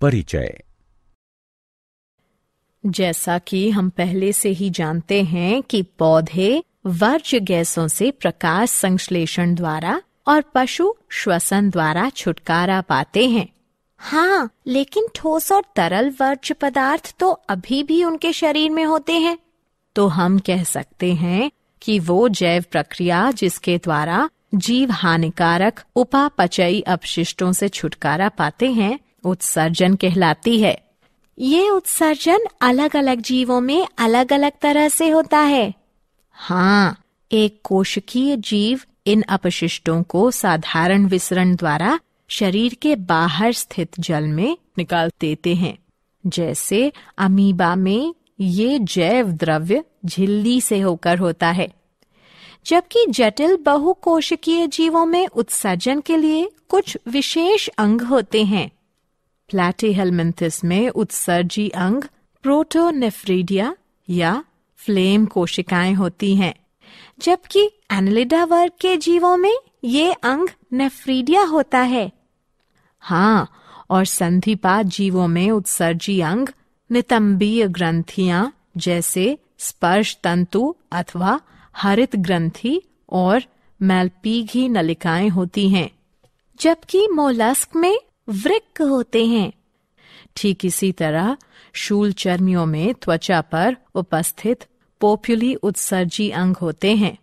परिचय। जैसा कि हम पहले से ही जानते हैं कि पौधे वर्ज्य गैसों से प्रकाश संश्लेषण द्वारा और पशु श्वसन द्वारा छुटकारा पाते हैं। हाँ, लेकिन ठोस और तरल वर्ज्य पदार्थ तो अभी भी उनके शरीर में होते हैं। तो हम कह सकते हैं कि वो जैव प्रक्रिया जिसके द्वारा जीव हानिकारक उपापचयी अपशिष्टों से छुटकारा पाते हैं, उत्सर्जन कहलाती है। ये उत्सर्जन अलग अलग जीवों में अलग अलग तरह से होता है। हाँ, एक कोशिकीय जीव इन अपशिष्टों को साधारण विसरण द्वारा शरीर के बाहर स्थित जल में निकाल देते हैं। जैसे अमीबा में ये जैव द्रव्य झिल्ली से होकर होता है, जबकि जटिल बहुकोशिकीय जीवों में उत्सर्जन के लिए कुछ विशेष अंग होते हैं। प्लैटीहेलमिन्थस में उत्सर्जी अंग प्रोटोनेफ्रिडिया या फ्लेम कोशिकाएं होती हैं, जबकि एनालिडा वर्ग के जीवों में ये अंग नेफ्रिडिया होता है। हाँ, और संधिपात जीवों में उत्सर्जी अंग नितंबीय ग्रंथियां जैसे स्पर्श तंतु अथवा हरित ग्रंथि और मैल्पीघी नलिकाएं होती हैं, जबकि मोलस्क में वृक्क होते हैं। ठीक इसी तरह शूलचर्मियों में त्वचा पर उपस्थित पोप्युली उत्सर्जी अंग होते हैं,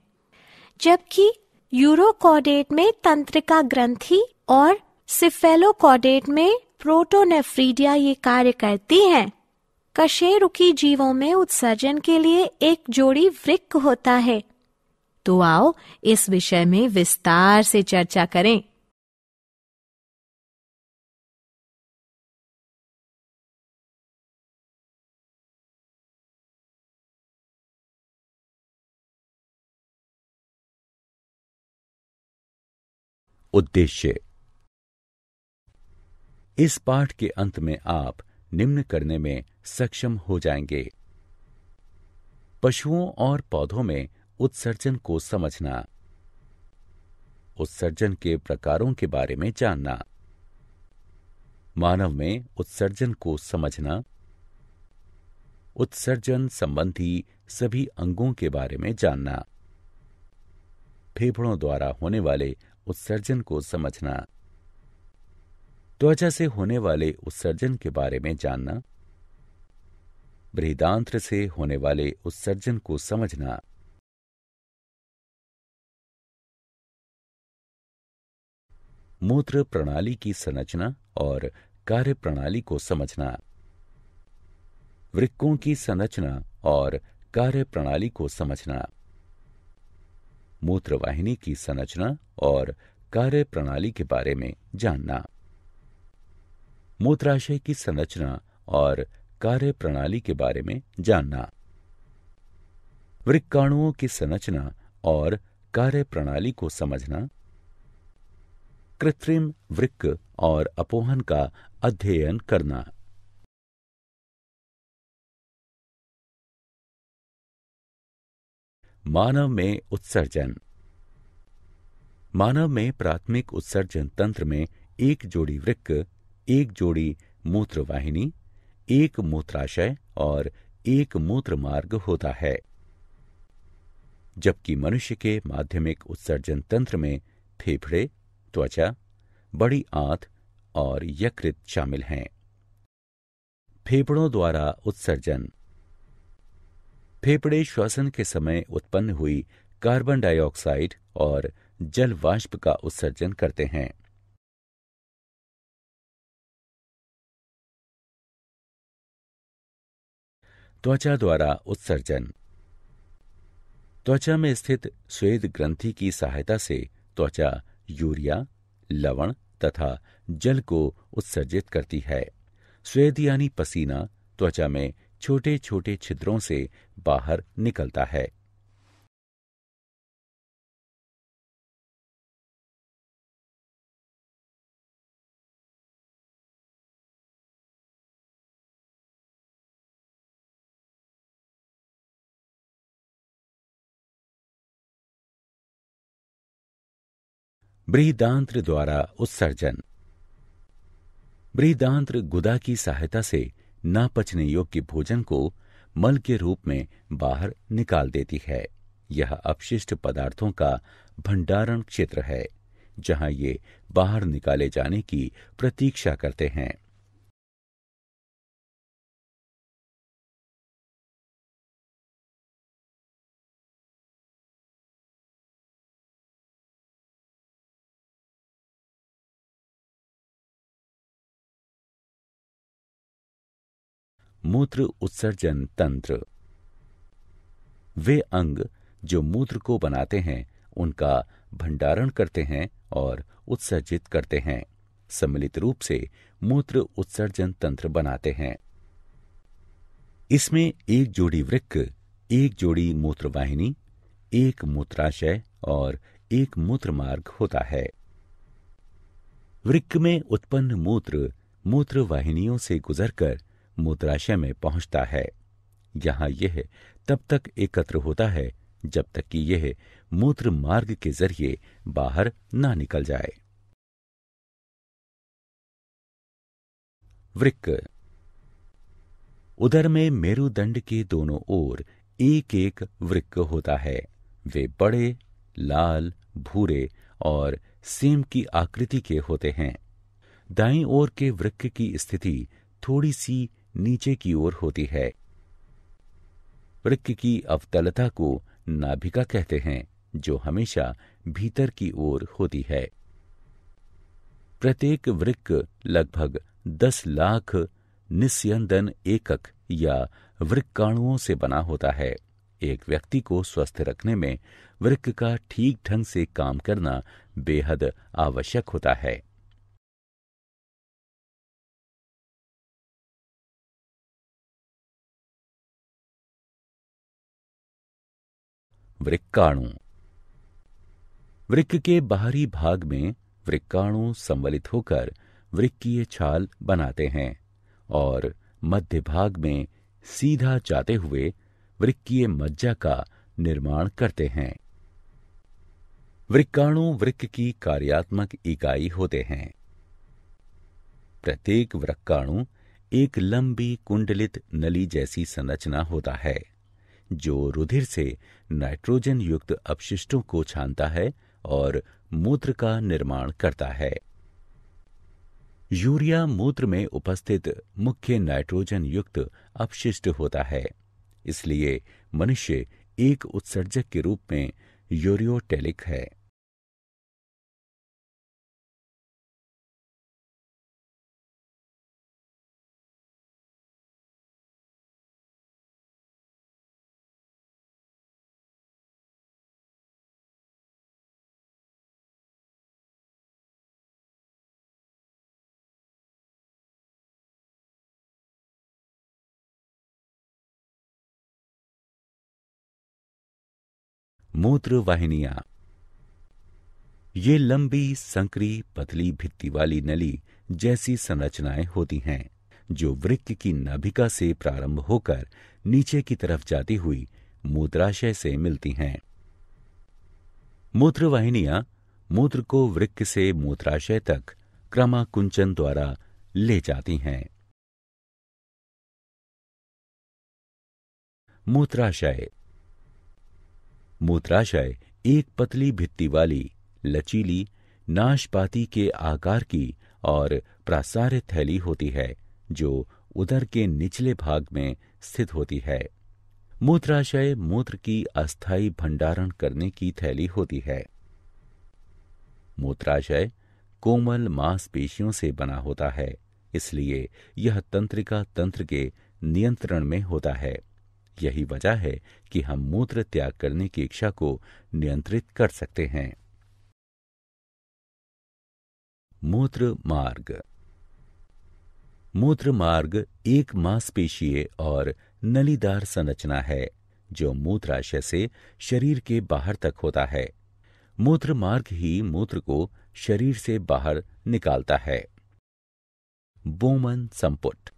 जबकि यूरोकॉर्डेट में तंत्रिका ग्रंथि और सिफेलोकॉर्डेट में प्रोटोनेफ्रिडिया ये कार्य करती हैं। कशेरुकी जीवों में उत्सर्जन के लिए एक जोड़ी वृक्क होता है। तो आओ इस विषय में विस्तार से चर्चा करें। उद्देश्य। इस पाठ के अंत में आप निम्न करने में सक्षम हो जाएंगे: पशुओं और पौधों में उत्सर्जन को समझना, उत्सर्जन के प्रकारों के बारे में जानना, मानव में उत्सर्जन को समझना, उत्सर्जन संबंधी सभी अंगों के बारे में जानना, फेफड़ों द्वारा होने वाले उत्सर्जन को समझना, त्वचा से होने वाले उत्सर्जन के बारे में जानना, बृहदांत्र से होने वाले उत्सर्जन को समझना, मूत्र प्रणाली की संरचना और कार्य प्रणाली को समझना, वृक्कों की संरचना और कार्य प्रणाली को समझना, मूत्रवाहिनी की संरचना और कार्य प्रणाली के बारे में जानना, मूत्राशय की संरचना और कार्य प्रणाली के बारे में जानना, वृक्काणुओं की संरचना और कार्य प्रणाली को समझना, कृत्रिम वृक्क और अपोहन का अध्ययन करना। मानव में उत्सर्जन। मानव में प्राथमिक उत्सर्जन तंत्र में एक जोड़ी वृक्क, एक जोड़ी मूत्रवाहिनी, एक मूत्राशय और एक मूत्र मार्ग होता है, जबकि मनुष्य के माध्यमिक उत्सर्जन तंत्र में फेफड़े, त्वचा, बड़ी आंत और यकृत शामिल हैं। फेफड़ों द्वारा उत्सर्जन। फेफड़े श्वसन के समय उत्पन्न हुई कार्बन डाइऑक्साइड और जल वाष्प का उत्सर्जन करते हैं। त्वचा द्वारा उत्सर्जन। त्वचा में स्थित स्वेद ग्रंथि की सहायता से त्वचा यूरिया, लवण तथा जल को उत्सर्जित करती है। स्वेद यानी पसीना त्वचा में छोटे छोटे छिद्रों से बाहर निकलता है। बृहदांत्र द्वारा उत्सर्जन। बृहदांत्र गुदा की सहायता से ना पचने योग्य भोजन को मल के रूप में बाहर निकाल देती है। यह अपशिष्ट पदार्थों का भंडारण क्षेत्र है, जहां ये बाहर निकाले जाने की प्रतीक्षा करते हैं। मूत्र उत्सर्जन तंत्र। वे अंग जो मूत्र को बनाते हैं, उनका भंडारण करते हैं और उत्सर्जित करते हैं, सम्मिलित रूप से मूत्र उत्सर्जन तंत्र बनाते हैं। इसमें एक जोड़ी वृक्क, एक जोड़ी मूत्रवाहिनी, एक मूत्राशय और एक मूत्रमार्ग होता है। वृक्क में उत्पन्न मूत्र मूत्रवाहिनियों से गुजरकर मूत्राशय में पहुंचता है। यहां यह तब तक एकत्र होता है जब तक कि यह मूत्र मार्ग के जरिए बाहर ना निकल जाए। वृक्क। उदर में मेरुदंड के दोनों ओर एक एक वृक्क होता है। वे बड़े, लाल, भूरे और सेम की आकृति के होते हैं। दाईं ओर के वृक्क की स्थिति थोड़ी सी नीचे की ओर होती है। वृक्क की अवतलता को नाभिका कहते हैं, जो हमेशा भीतर की ओर होती है। प्रत्येक वृक्क लगभग 10 लाख निस्यंदन एकक या वृक्काणुओं से बना होता है। एक व्यक्ति को स्वस्थ रखने में वृक्क का ठीक ढंग से काम करना बेहद आवश्यक होता है। वृक्काणु। वृक्क के बाहरी भाग में वृक्काणु संवलित होकर वृक्कीय छाल बनाते हैं और मध्य भाग में सीधा जाते हुए वृक्कीय मज्जा का निर्माण करते हैं। वृक्काणु वृक्क की कार्यात्मक इकाई होते हैं। प्रत्येक वृक्काणु एक लंबी कुंडलित नली जैसी संरचना होता है, जो रुधिर से नाइट्रोजन युक्त अपशिष्टों को छानता है और मूत्र का निर्माण करता है। यूरिया मूत्र में उपस्थित मुख्य नाइट्रोजन युक्त अपशिष्ट होता है, इसलिए मनुष्य एक उत्सर्जक के रूप में यूरियोटेलिक है। मूत्र वाहिनियां। ये लंबी, संकरी, पतली भित्ति वाली नली जैसी संरचनाएं होती हैं, जो वृक्क की नाभिका से प्रारंभ होकर नीचे की तरफ जाती हुई मूत्राशय से मिलती हैं। मूत्र वाहिनियां मूत्र को वृक्क से मूत्राशय तक क्रमाकुंचन द्वारा ले जाती हैं। मूत्राशय। मूत्राशय एक पतली भित्ति वाली, लचीली, नाशपाती के आकार की और प्रासार्य थैली होती है, जो उदर के निचले भाग में स्थित होती है। मूत्राशय मूत्र की अस्थायी भंडारण करने की थैली होती है। मूत्राशय कोमल मांसपेशियों से बना होता है, इसलिए यह तंत्रिका तंत्र के नियंत्रण में होता है। यही वजह है कि हम मूत्र त्याग करने की इच्छा को नियंत्रित कर सकते हैं। मूत्र मार्ग। मूत्र मार्ग एक मांसपेशीय और नलीदार संरचना है, जो मूत्राशय से शरीर के बाहर तक होता है। मूत्र मार्ग ही मूत्र को शरीर से बाहर निकालता है। बोमन संपुट।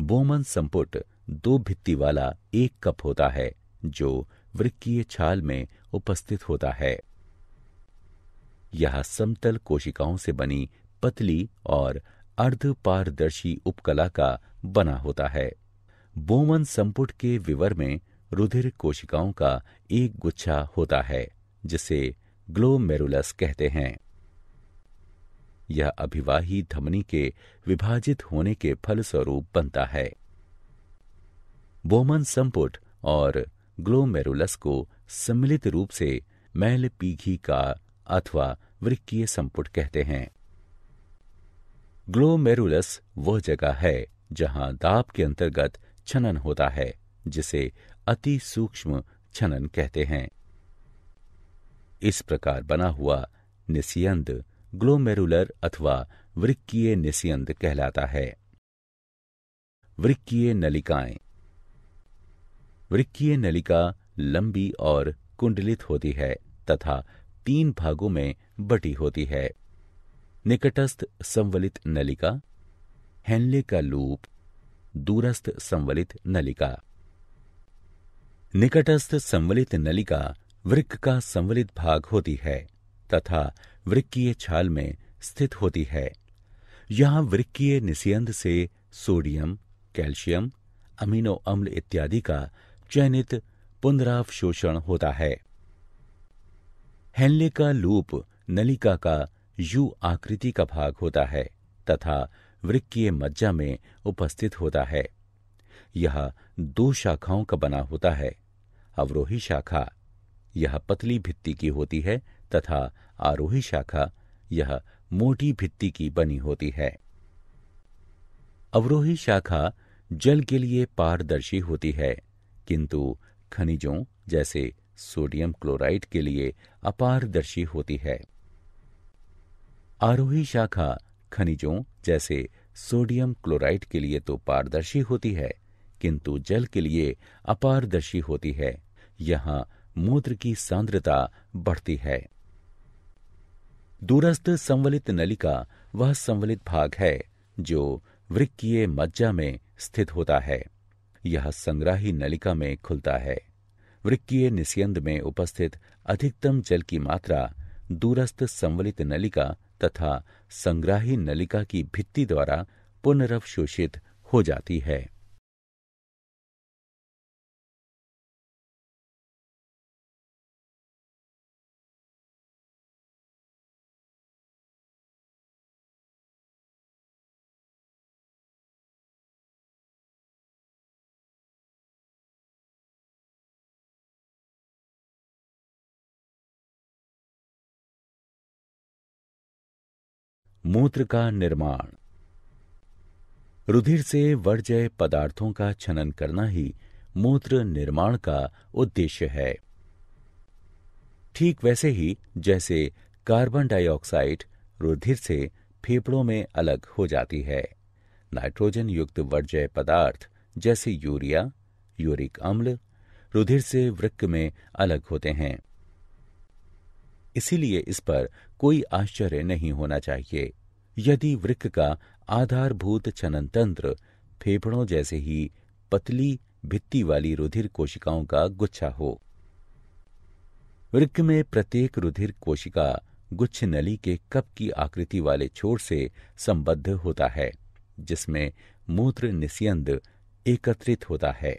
बोमन संपुट 2 भित्ति वाला एक कप होता है, जो वृक्कीय छाल में उपस्थित होता है। यह समतल कोशिकाओं से बनी पतली और अर्धपारदर्शी उपकला का बना होता है। बोमन संपुट के विवर में रुधिर कोशिकाओं का एक गुच्छा होता है जिसे ग्लोमेरुलस कहते हैं। यह अभिवाही धमनी के विभाजित होने के फलस्वरूप बनता है। बोमन संपुट और ग्लोमेरुलस को सम्मिलित रूप से मैलपीघी का अथवा वृक्कीय संपुट कहते हैं। ग्लोमेरुलस वह जगह है जहां दाब के अंतर्गत छनन होता है, जिसे अति सूक्ष्म छनन कहते हैं। इस प्रकार बना हुआ निस्यंद ग्लोमेरुलर अथवा वृक्कीय निस्यंद कहलाता है। वृक्कीय नलिकाएं। वृक्कीय नलिका लंबी और कुंडलित होती है तथा 3 भागों में बटी होती है। निकटस्थ संवलित नलिका, हेनले का लूप, दूरस्थ संवलित नलिका। निकटस्थ संवलित नलिका वृक्क का संवलित भाग होती है तथा वृक्कीय छाल में स्थित होती है। यहाँ वृक्कीय निस्यंद से सोडियम, कैल्शियम, अमीनो अम्ल इत्यादि का चयनित पुनरावशोषण होता है। हेनले का लूप नलिका का यू आकृति का भाग होता है तथा वृक्कीय मज्जा में उपस्थित होता है। यह 2 शाखाओं का बना होता है। अवरोही शाखा यह पतली भित्ति की होती है तथा आरोही शाखा यह मोटी भित्ति की बनी होती है। अवरोही शाखा जल के लिए पारदर्शी होती है, किंतु खनिजों जैसे सोडियम क्लोराइड के लिए अपारदर्शी होती है। आरोही शाखा खनिजों जैसे सोडियम क्लोराइड के लिए तो पारदर्शी होती है, किंतु जल के लिए अपारदर्शी होती है। यहाँ मूत्र की सांद्रता बढ़ती है। दूरस्थ संवलित नलिका वह संवलित भाग है जो वृक्कीय मज्जा में स्थित होता है। यह संग्राही नलिका में खुलता है। वृक्कीय निस्यंद में उपस्थित अधिकतम जल की मात्रा दूरस्थ संवलित नलिका तथा संग्राही नलिका की भित्ति द्वारा पुनरवशोषित हो जाती है। मूत्र का निर्माण। रुधिर से वर्ज्य पदार्थों का छनन करना ही मूत्र निर्माण का उद्देश्य है। ठीक वैसे ही जैसे कार्बन डाइऑक्साइड रुधिर से फेफड़ों में अलग हो जाती है, नाइट्रोजन युक्त वर्ज्य पदार्थ जैसे यूरिया, यूरिक अम्ल रुधिर से वृक्क में अलग होते हैं। इसीलिए इस पर कोई आश्चर्य नहीं होना चाहिए यदि वृक्क का आधारभूत छनन तंत्र फेफड़ों जैसे ही पतली भित्ति वाली रुधिर कोशिकाओं का गुच्छा हो। वृक्क में प्रत्येक रुधिर कोशिका गुच्छ नली के कप की आकृति वाले छोर से संबद्ध होता है, जिसमें मूत्र निस्यंद एकत्रित होता है।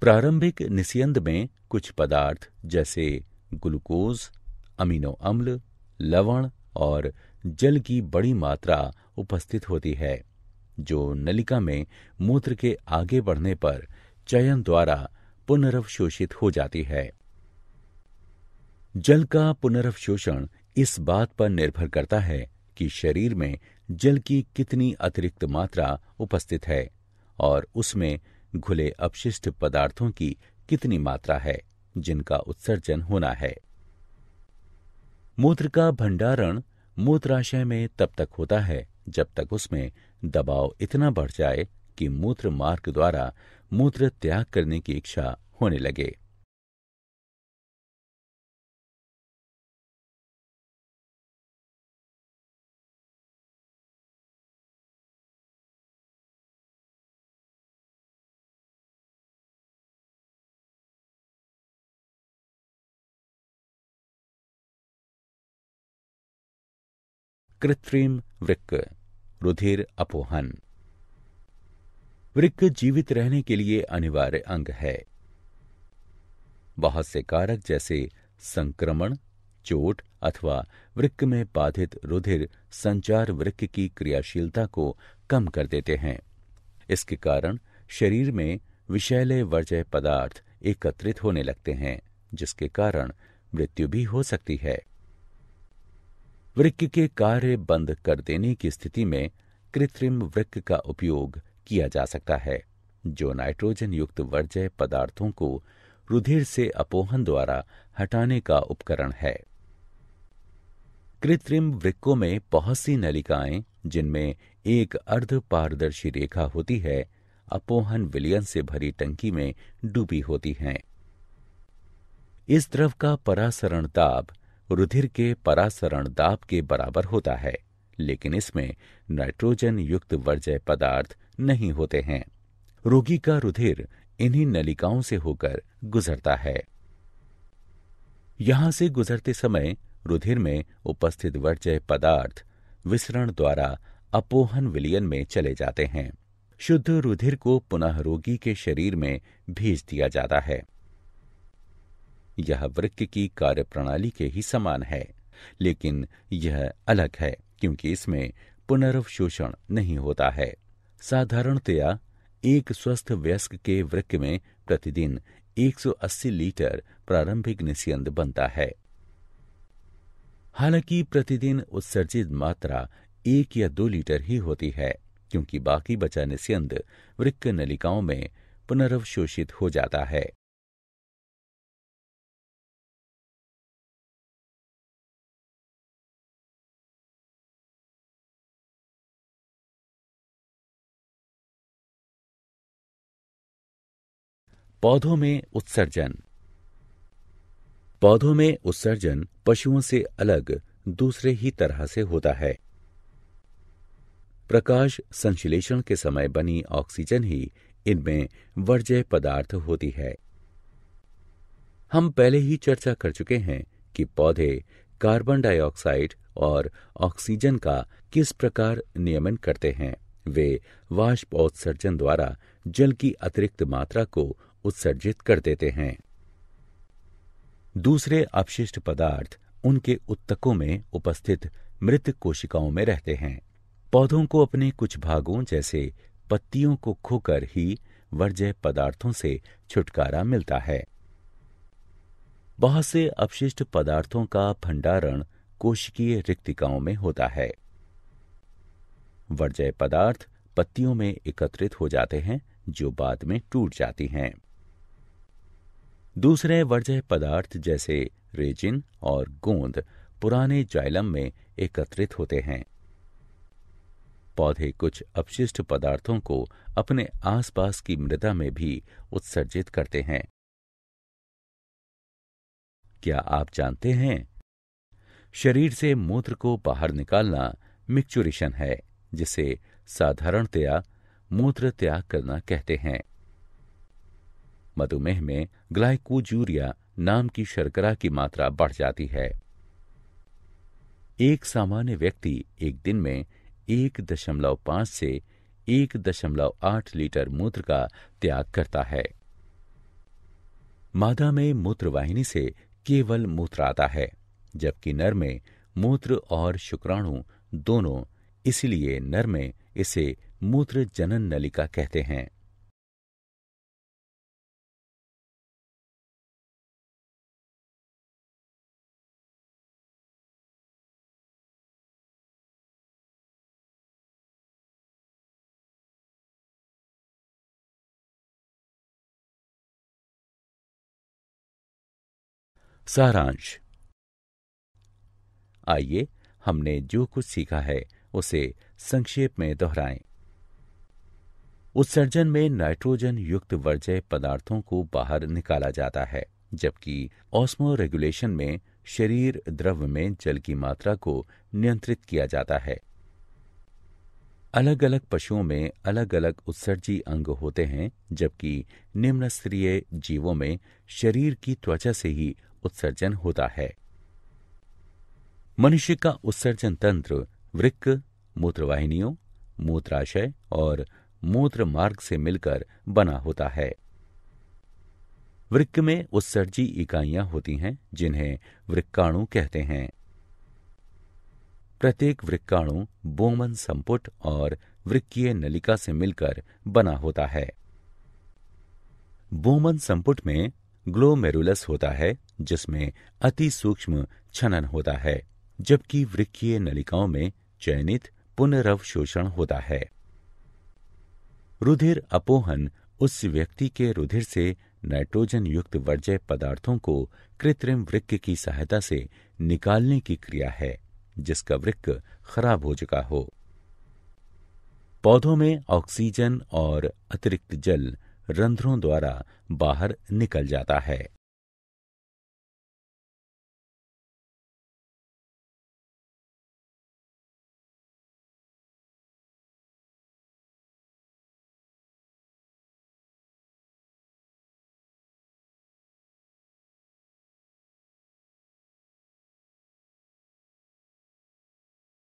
प्रारंभिक निस्यंद में कुछ पदार्थ जैसे ग्लूकोज, अमीनो अम्ल, लवण और जल की बड़ी मात्रा उपस्थित होती है, जो नलिका में मूत्र के आगे बढ़ने पर चयन द्वारा पुनरवशोषित हो जाती है। जल का पुनरवशोषण इस बात पर निर्भर करता है कि शरीर में जल की कितनी अतिरिक्त मात्रा उपस्थित है और उसमें घुले अपशिष्ट पदार्थों की कितनी मात्रा है जिनका उत्सर्जन होना है। मूत्र का भंडारण मूत्राशय में तब तक होता है जब तक उसमें दबाव इतना बढ़ जाए कि मूत्र मार्ग द्वारा मूत्र त्याग करने की इच्छा होने लगे। कृत्रिम वृक्क, रुधिर अपोहन। वृक्क जीवित रहने के लिए अनिवार्य अंग है। बहुत से कारक जैसे संक्रमण, चोट अथवा वृक्क में बाधित रुधिर संचार वृक्क की क्रियाशीलता को कम कर देते हैं। इसके कारण शरीर में विषैले वर्ज्य पदार्थ एकत्रित होने लगते हैं, जिसके कारण मृत्यु भी हो सकती है। वृक्क के कार्य बंद कर देने की स्थिति में कृत्रिम वृक्क का उपयोग किया जा सकता है, जो नाइट्रोजन युक्त वर्ज्य पदार्थों को रुधिर से अपोहन द्वारा हटाने का उपकरण है। कृत्रिम वृक्कों में बहुत सी नलिकाएं, जिनमें एक अर्ध पारदर्शी रेखा होती है, अपोहन विलयन से भरी टंकी में डूबी होती हैं। इस द्रव का परासरण दाब रुधिर के परासरण दाब के बराबर होता है, लेकिन इसमें नाइट्रोजन युक्त वर्ज्य पदार्थ नहीं होते हैं। रोगी का रुधिर इन्हीं नलिकाओं से होकर गुजरता है। यहां से गुजरते समय रुधिर में उपस्थित वर्ज्य पदार्थ विसरण द्वारा अपोहन विलयन में चले जाते हैं। शुद्ध रुधिर को पुनः रोगी के शरीर में भेज दिया जाता है। यह वृक्क की कार्यप्रणाली के ही समान है, लेकिन यह अलग है क्योंकि इसमें पुनर्वशोषण नहीं होता है। साधारणतया एक स्वस्थ वयस्क के वृक्क में प्रतिदिन 180 लीटर प्रारंभिक निस्यंद बनता है। हालांकि प्रतिदिन उत्सर्जित मात्रा 1 या 2 लीटर ही होती है, क्योंकि बाकी बचा निस्यंद वृक्क नलिकाओं में पुनर्वशोषित हो जाता है। पौधों में उत्सर्जन। पौधों में उत्सर्जन पशुओं से अलग दूसरे ही तरह से होता है। प्रकाश संश्लेषण के समय बनी ऑक्सीजन ही इनमें वर्ज्य पदार्थ होती है। हम पहले ही चर्चा कर चुके हैं कि पौधे कार्बन डाइऑक्साइड और ऑक्सीजन का किस प्रकार नियमन करते हैं। वे वाष्पोत्सर्जन द्वारा जल की अतिरिक्त मात्रा को उत्सर्जित कर देते हैं। दूसरे अपशिष्ट पदार्थ उनके उत्तकों में उपस्थित मृत कोशिकाओं में रहते हैं। पौधों को अपने कुछ भागों जैसे पत्तियों को खोकर ही वर्ज्य पदार्थों से छुटकारा मिलता है। बहुत से अपशिष्ट पदार्थों का भंडारण कोशिकीय रिक्तिकाओं में होता है। वर्ज्य पदार्थ पत्तियों में एकत्रित हो जाते हैं, जो बाद में टूट जाती हैं। दूसरे वर्ज्य पदार्थ जैसे रेजिन और गोंद पुराने जाइलम में एकत्रित होते हैं। पौधे कुछ अपशिष्ट पदार्थों को अपने आसपास की मृदा में भी उत्सर्जित करते हैं। क्या आप जानते हैं, शरीर से मूत्र को बाहर निकालना मिक्चुरेशन है, जिसे साधारणतया मूत्र त्याग करना कहते हैं। मधुमेह में ग्लाइकोजूरिया नाम की शर्करा की मात्रा बढ़ जाती है। एक सामान्य व्यक्ति एक दिन में 1.5 से 1.8 लीटर मूत्र का त्याग करता है। मादा में मूत्रवाहिनी से केवल मूत्र आता है, जबकि नर में मूत्र और शुक्राणु दोनों, इसलिए नर में इसे मूत्र जनन नलिका कहते हैं। सारांश। आइए हमने जो कुछ सीखा है उसे संक्षेप में दोहराएं। उत्सर्जन में नाइट्रोजन युक्त वर्ज्य पदार्थों को बाहर निकाला जाता है, जबकि ऑस्मो रेगुलेशन में शरीर द्रव में जल की मात्रा को नियंत्रित किया जाता है। अलग अलग पशुओं में अलग अलग उत्सर्जी अंग होते हैं, जबकि निम्न स्तरीय जीवों में शरीर की त्वचा से ही उत्सर्जन होता है। मनुष्य का उत्सर्जन तंत्र वृक्क मूत्रवाहिनियों, मूत्राशय और मूत्र मार्ग से मिलकर बना होता है। वृक्क में उत्सर्जी इकाइयां होती हैं जिन्हें वृक्काणु कहते हैं। प्रत्येक वृक्काणु बोमन संपुट और वृक्कीय नलिका से मिलकर बना होता है। बोमन संपुट में ग्लोमेरुलस होता है जिसमें अति सूक्ष्म छनन होता है, जबकि वृक्कीय नलिकाओं में चयनित पुनरवशोषण होता है। रुधिर अपोहन उस व्यक्ति के रुधिर से नाइट्रोजन युक्त वर्ज्य पदार्थों को कृत्रिम वृक्क की सहायता से निकालने की क्रिया है जिसका वृक्क खराब हो चुका हो। पौधों में ऑक्सीजन और अतिरिक्त जल रंध्रों द्वारा बाहर निकल जाता है।